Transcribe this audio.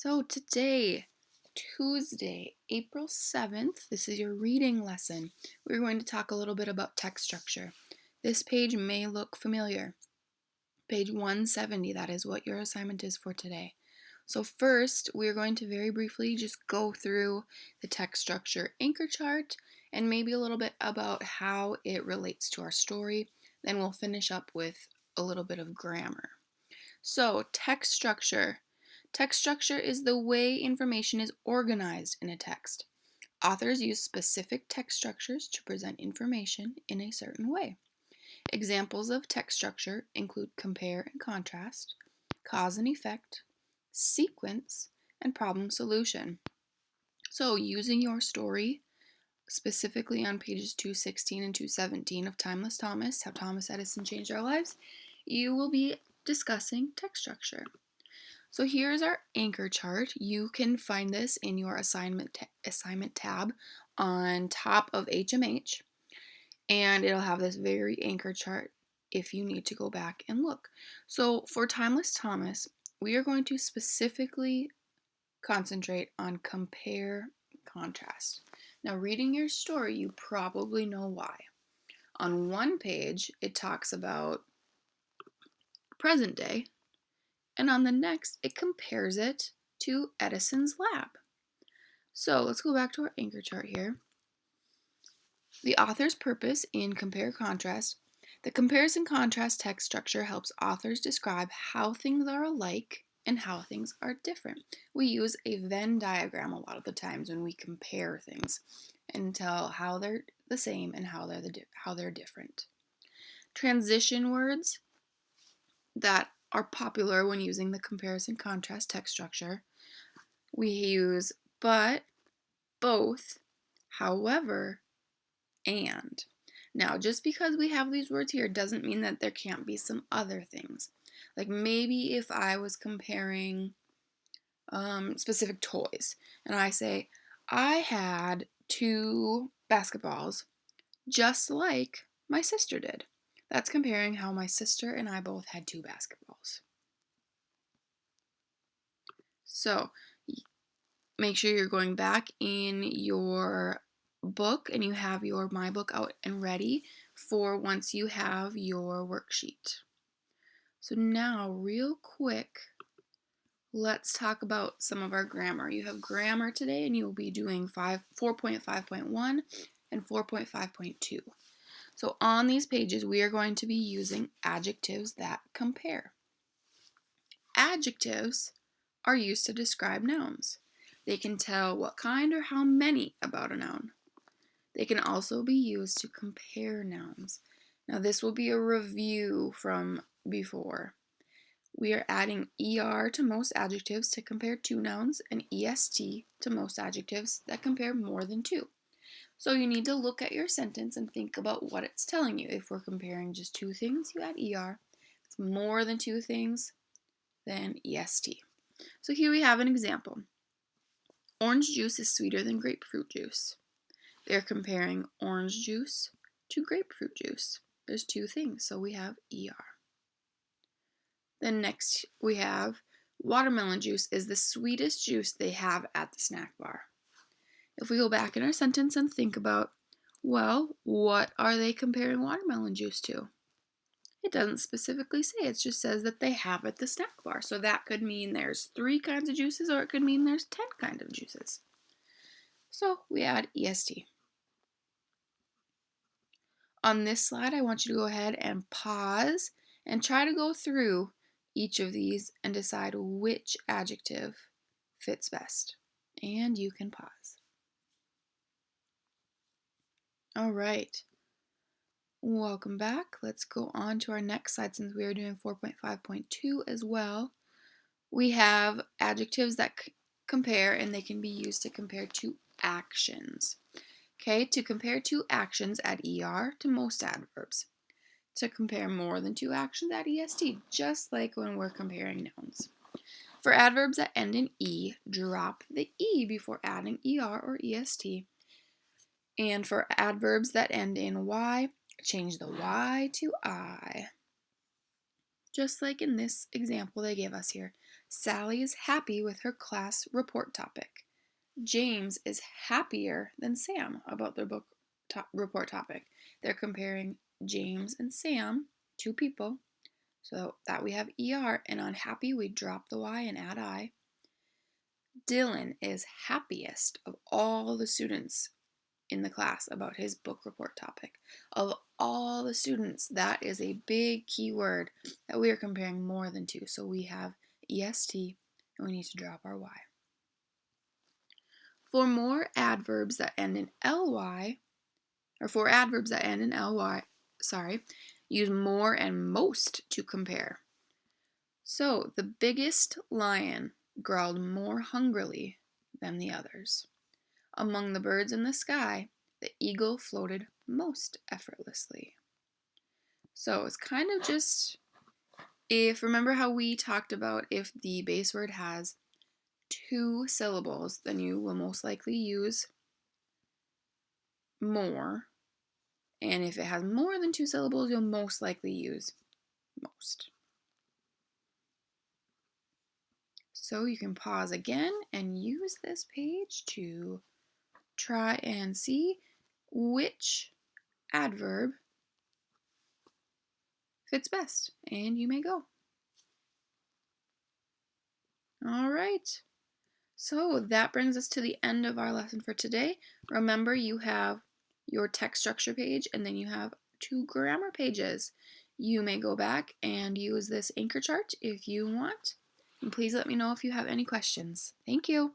So today, Tuesday, April 7th, this is your reading lesson. We're going to talk a little bit about text structure. This page may look familiar. Page 170, that is what your assignment is for today. So first, we're going to very briefly just go through the text structure anchor chart and maybe a little bit about how it relates to our story. Then we'll finish up with a little bit of grammar. So, text structure. Text structure is the way information is organized in a text. Authors use specific text structures to present information in a certain way. Examples of text structure include compare and contrast, cause and effect, sequence, and problem solution. So, using your story, specifically on pages 216 and 217 of Timeless Thomas, How Thomas Edison Changed Our Lives, you will be discussing text structure. So here's our anchor chart. You can find this in your assignment tab on top of HMH, and it'll have this very anchor chart if you need to go back and look. So for Timeless Thomas, we are going to specifically concentrate on compare contrast. Now, reading your story, you probably know why. On one page, it talks about present day, and on the next, it compares it to Edison's lab. So let's go back to our anchor chart here. The author's purpose in compare-contrast. The comparison-contrast text structure helps authors describe how things are alike and how things are different. We use a Venn diagram a lot of the times when we compare things and tell how they're the same and how they're different. Transition words that are popular when using the comparison-contrast text structure. We use but, both, however, and. Now, just because we have these words here doesn't mean that there can't be some other things. Like maybe if I was comparing specific toys, and I say, I had 2 basketballs just like my sister did. That's comparing how my sister and I both had 2 basketballs. So, make sure you're going back in your book and you have your My Book out and ready for once you have your worksheet. So now, real quick, let's talk about some of our grammar. You have grammar today and you'll be doing 4.5.1 and 4.5.2. So on these pages, we are going to be using adjectives that compare. Adjectives are used to describe nouns. They can tell what kind or how many about a noun. They can also be used to compare nouns. Now this will be a review from before. We are adding ER to most adjectives to compare 2 nouns and EST to most adjectives that compare more than 2. So you need to look at your sentence and think about what it's telling you. If we're comparing just 2 things, you add ER. If it's more than 2 things, then EST. So here we have an example. Orange juice is sweeter than grapefruit juice. They're comparing orange juice to grapefruit juice. There's 2 things, so we have ER. Then next we have watermelon juice is the sweetest juice they have at the snack bar. If we go back in our sentence and think about, well, what are they comparing watermelon juice to? It doesn't specifically say, it just says that they have at the snack bar. So that could mean there's 3 kinds of juices or it could mean there's 10 kinds of juices. So we add EST. On this slide, I want you to go ahead and pause and try to go through each of these and decide which adjective fits best. And you can pause. All right. Welcome back. Let's go on to our next slide since we are doing 4.5.2 as well. We have adjectives that compare and they can be used to compare 2 actions. Okay, to compare 2 actions, add ER to most adverbs. To compare more than 2 actions, add EST, just like when we're comparing nouns. For adverbs that end in E, drop the E before adding ER or EST. And for adverbs that end in Y, change the Y to I. Just like in this example they gave us here. Sally is happy with her class report topic. James is happier than Sam about their book report topic. They're comparing James and Sam, two people. So that we have ER, and on happy we drop the Y and add I. Dylan is happiest of all the students in the class about his book report topic. Of all the students, that is a big key word that we are comparing more than to. So we have EST and we need to drop our Y. For more adverbs that end in ly, or for adverbs that end in ly, use more and most to compare. So the biggest lion growled more hungrily than the others. Among the birds in the sky, the eagle floated most effortlessly. So it's kind of just, remember how we talked about if the base word has 2 syllables, then you will most likely use more. And if it has more than 2 syllables, you'll most likely use most. So you can pause again and use this page to try and see which adverb fits best. And you may go. All right. So that brings us to the end of our lesson for today. Remember, you have your text structure page and then you have 2 grammar pages. You may go back and use this anchor chart if you want. And please let me know if you have any questions. Thank you.